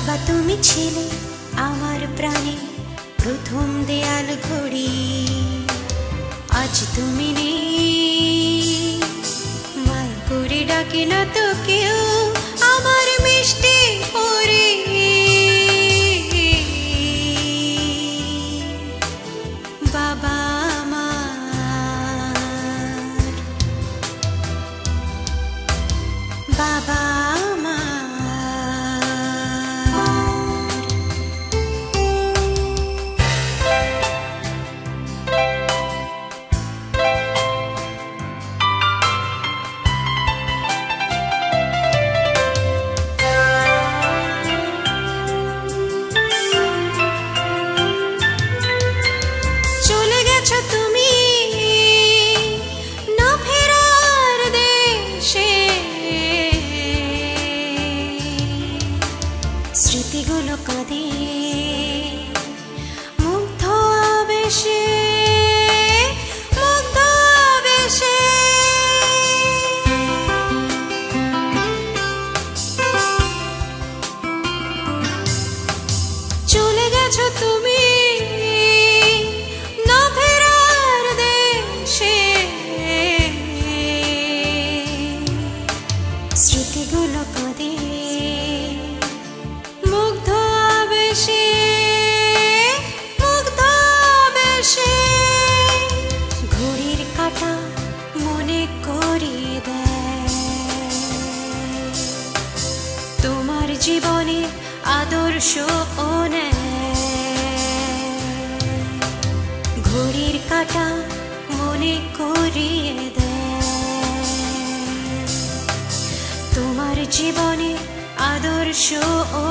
বাবা তুমি ছিলে আমার প্রাণে প্রথম দেয়াল ঘড়ি, আজ তুমি নেই, মায়া করে ডাকে না তো কেউ আমার মিষ্টি পরি। বাবা আমার, বাবা স্মৃতিগুলো কাঁদে মুগ্ধ আবেশে, মুগ্ধ আবেশে। চলে গেছো তুমি না ফেরার দেশে, স্মৃতিগুলো কাঁদে মুগ্ধ আবেশে, মুগ্ধ আবেশে। ঘড়ির কাঁটা মনে করিয়ে দেয় তোমার জীবনে আদর্শ ও ঘড়ির কাঁটা মনে করিয়ে দেয় তোমার জীবনে আদর্শ ও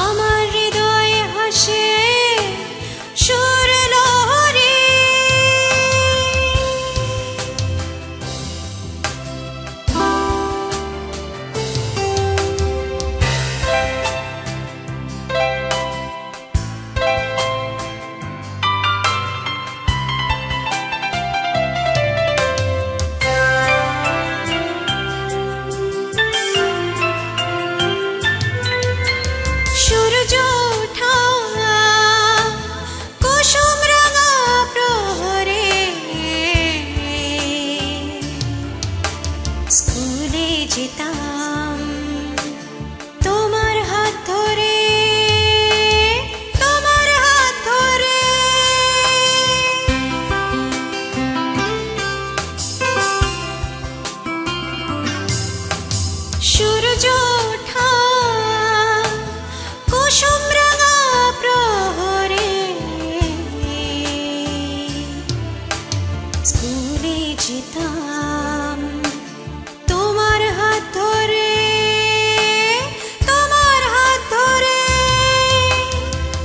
আমার হৃদয়ে হাসে সুর লহরী। সূর্য ওঠা কুসুম রাঙা প্রহরে, স্কুলে যেতাম তোমার হাত ধরে, তোমার হাত ধরে। সূর্য ওঠা কুসুম রাঙা প্রহরে, স্কুলে যেতাম তোমার হাত ধরে, তোমার হাত ধরে।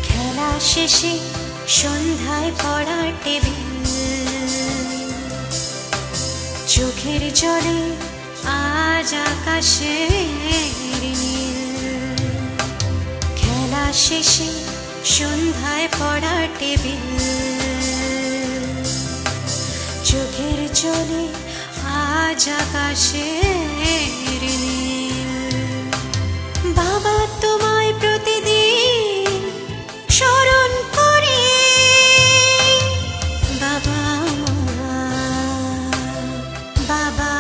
খেলা শেষে সন্ধ্যায় পড়া টেবিল, চোখের জলে আজ আকাশের নীল। খেলা শেষে সন্ধ্যায় পড়া টেবিল, চোখের জলে আজ আকাশের নীল। বাবা তোমায় প্রতিদিন স্মরণ করি, বাবা আমার, বাবা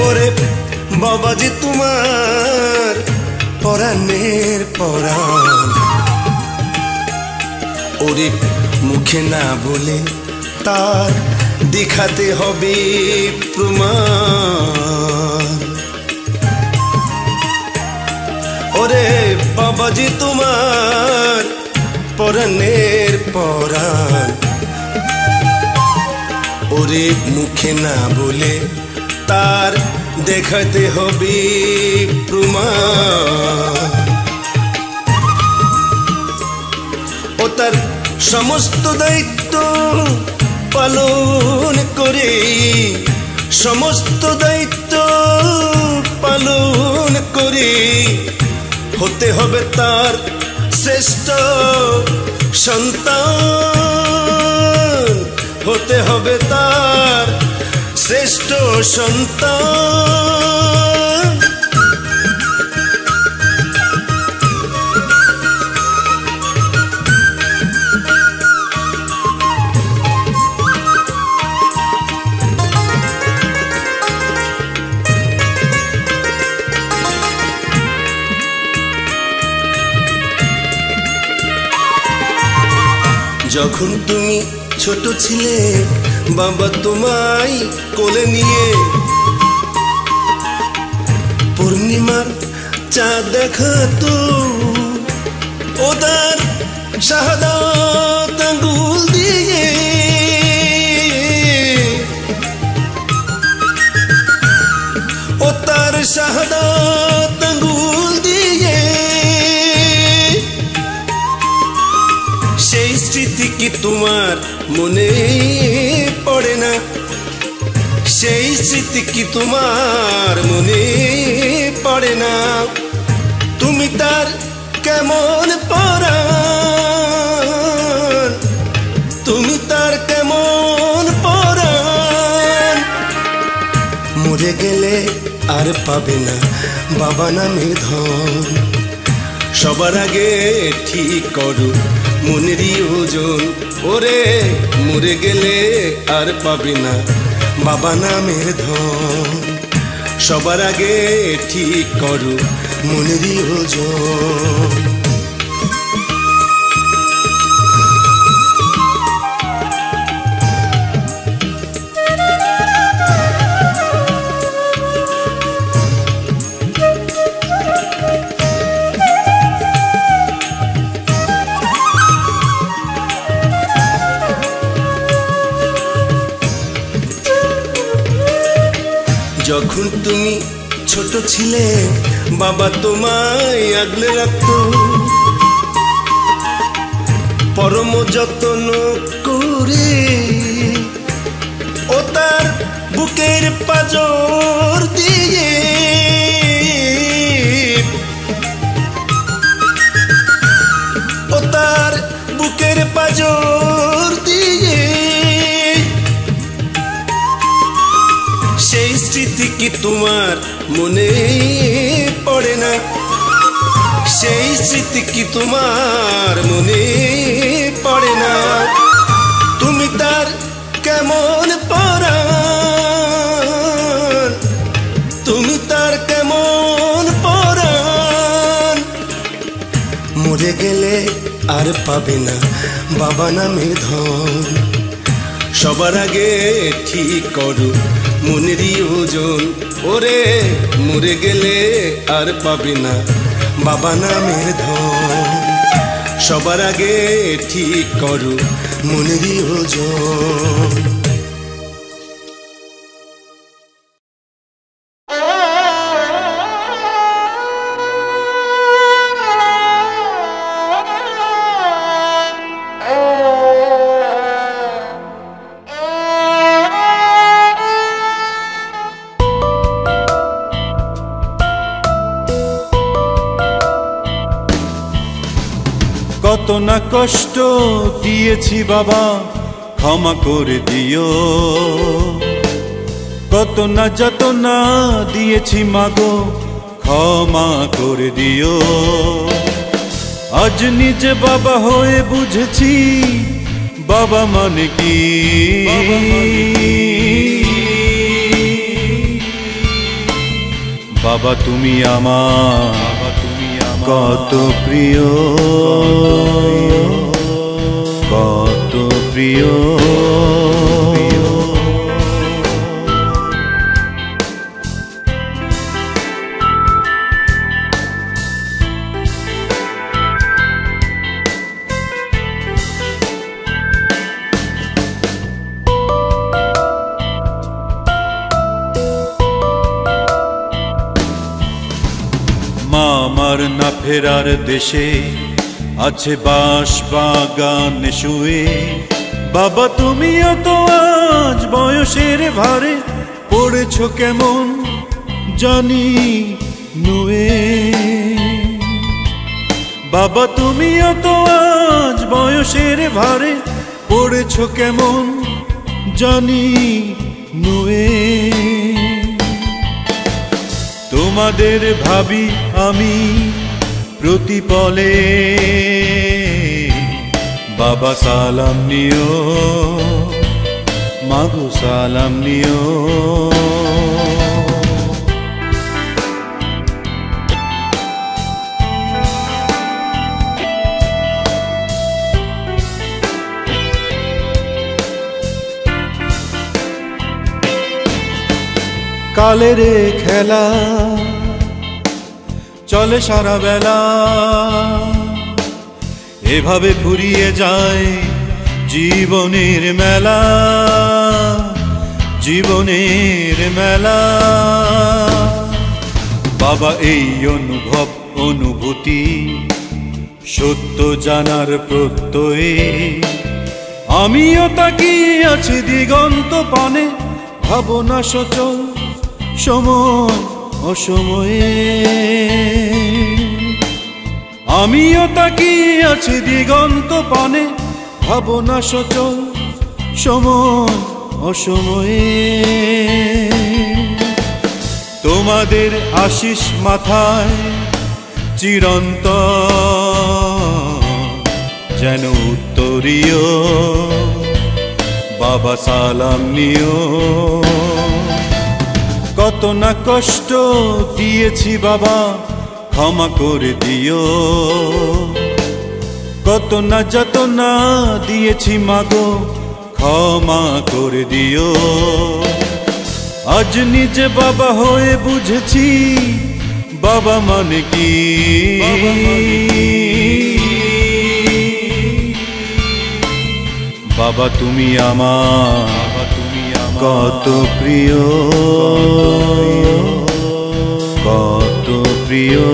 ওরে বাবাজি তোমার পরাণের পরাণ, ওরে মুখে না বলে তার দেখাতে হবে প্রমাণ। ওরে বাবাজি তোমার পরাণের পরাণ, ওরে মুখে না বলে তার দেখাতে হবে প্রমাণ। সমস্ত দায়িত্ব পালন করে, সমস্ত দায়িত্ব পালন করে হতে হবে তার শ্রেষ্ঠ সন্তান, হতে হবে তার শ্রেষ্ঠ সন্তান। যখন তুমি ছোট ছিলে বাবা তোমায় কোলে নিয়ে পূর্ণিমার চাঁদ দেখাতো, ও তার শাহাদাত আঙ্গুল দিয়ে, ও তার শাহাদাত আঙ্গুল দিয়ে। সেই স্মৃতি কি তোমার মনে পড়ে না? সেই স্মৃতি কি তোমার মনে পড়ে না? তুমি তার কেমন পরাণ, তুমি তার কেমন পরাণ। মরে গেলে আর পাবে না বাবা নামের ধন, সবার আগে ঠিক করো মনেরই ওজন। ওরে মরে গেলে আর পাবে না বাবা নামের ধন, সবার আগে ঠিক করো মনেরই ওজন। যখন তুমি ছোট ছিলে বাবা তোমায় আগলে রাখতো, পরম যত্ন করে, ও তার বুকের পাঁজর দিয়ে, ও তার বুকের পাঁজর দিয়ে। সেই স্মৃতি কি তোমার মনে পড়ে না? সেই স্মৃতি কি তোমার মনে পড়ে না? তুমি তার কেমন পরাণ, তুমি তার কেমন পরাণ। মরে গেলে আর পাবে না বাবা নামের ধন, সবার আগে ঠিক করো মনেরই ওজন। ওরে মরে গেলে আর পাবে না বাবা নামের ধন, সবার আগে ঠিক করো মনেরই ওজন। কত না কষ্ট দিয়েছি বাবা ক্ষমা করে দিও, কত না যাতনা দিয়েছি মাগো ক্ষমা করে দিও। আজ নিজে বাবা হয়ে বুঝেছি বাবা মানে কি, বাবা তুমি আমার কত প্রিয়, কত প্রিয়। মা আমার না ফেরার দেশে আছে বাঁশ বাগানে শুয়ে। বাবা তুমিও তো আজ বয়সের ভারে পড়েছ কেমন জানি নুয়ে। বাবা তুমিও তো আজ বয়সের ভারে পড়েছ কেমন জানি নুয়ে। তোমাদের ভাবি আমি প্রতিপলে, বাবা সালাম নিও, মাগো সালাম নিও। কালের খেলা চলে সারা বেলা, এভাবে ফুরিয়ে যায় জীবনের মেলা, জীবনের মেলা। বাবা এই অনুভব অনুভূতি সত্য জানার প্রত্যয়ে, আমিও তাকিয়ে আছি দিগন্ত পানে, ভাবনা সচল সময় অসময়ে। আমিও তাকিয়ে আছি দিগন্ত পানে, ভাবনা সচল সময় অসময়ে। তোমাদের আশিস মাথায় চিরন্তন যেন উত্তরীয়, বাবা সালাম নিও। কত না কষ্ট দিয়েছি বাবা ক্ষমা করে দিও, কত না যাতনা দিয়েছি মাগো ক্ষমা করে দিও। আজ নিজে বাবা হয়ে বুঝেছি বাবা মানে কি। বাবা তুমি আমার কত প্রিয়, কত প্রিয়।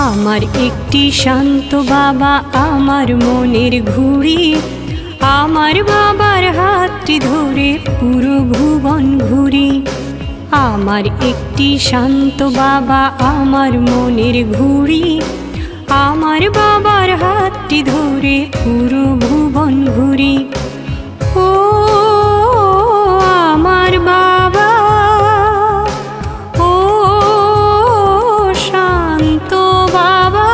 আমার একটি শান্ত বাবা আমার মনের ঘুড়ি, আমার বাবার হাতটি ধরে পুরো ভুবন ঘুরি। আমার একটি শান্ত বাবা আমার মনের ঘুড়ি, আমার বাবার হাতটি ধরে পুরো ভুবন ঘুরি। ও আমার বাবা, ও শান্ত বাবা।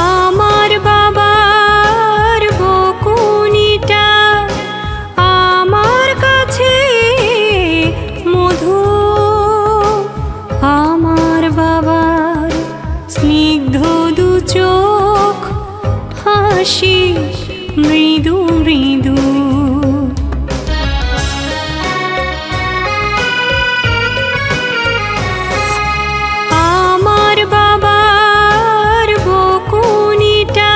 আমার বাবার বকুনিটা আমার কাছে মধু, আমার বাবার স্নিগ্ধ দু চোখ হাসি মৃদু মৃদু। আমার বাবার বকুনিটা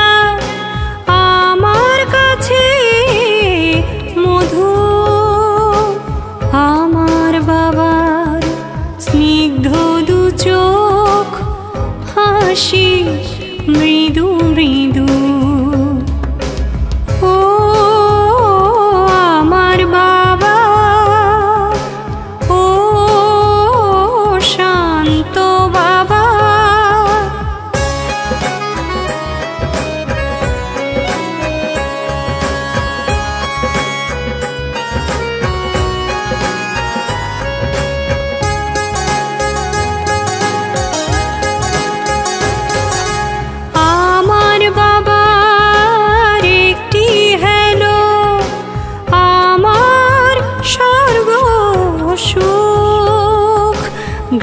আমার কাছে মধু, আমার বাবার স্নিগ্ধ দু চোখ হাসি মৃদু মৃদু। ও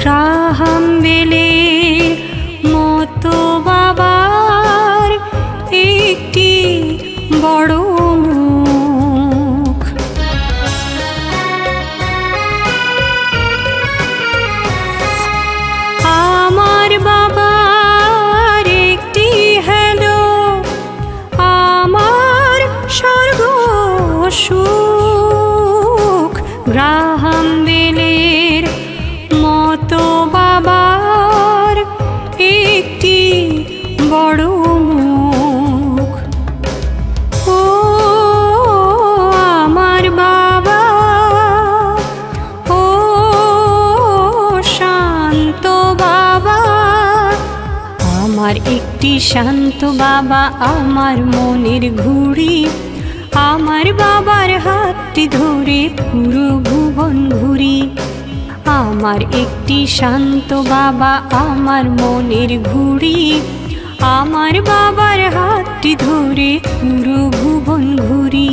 গ্রাহাম বেলের মতো বাবার একটি বড় মুখ। আমার বাবার একটি হ্যালো, আমার স্বর্গ সুখ। গ্রাহাম বেলের মতো বাবার একটি বড় মুখ। ও আমার বাবা, ও শান্ত বাবা, আমার একটি শান্ত বাবা, আমার মনের ঘুড়ি। আমার বাবার হাতটি ধরে পুরো ভুবন ঘুরি। আমার একটি শান্ত বাবা, আমার মনের ঘুড়ি। আমার বাবার হাতটি ধরে পুরো ভুবন ঘুরি।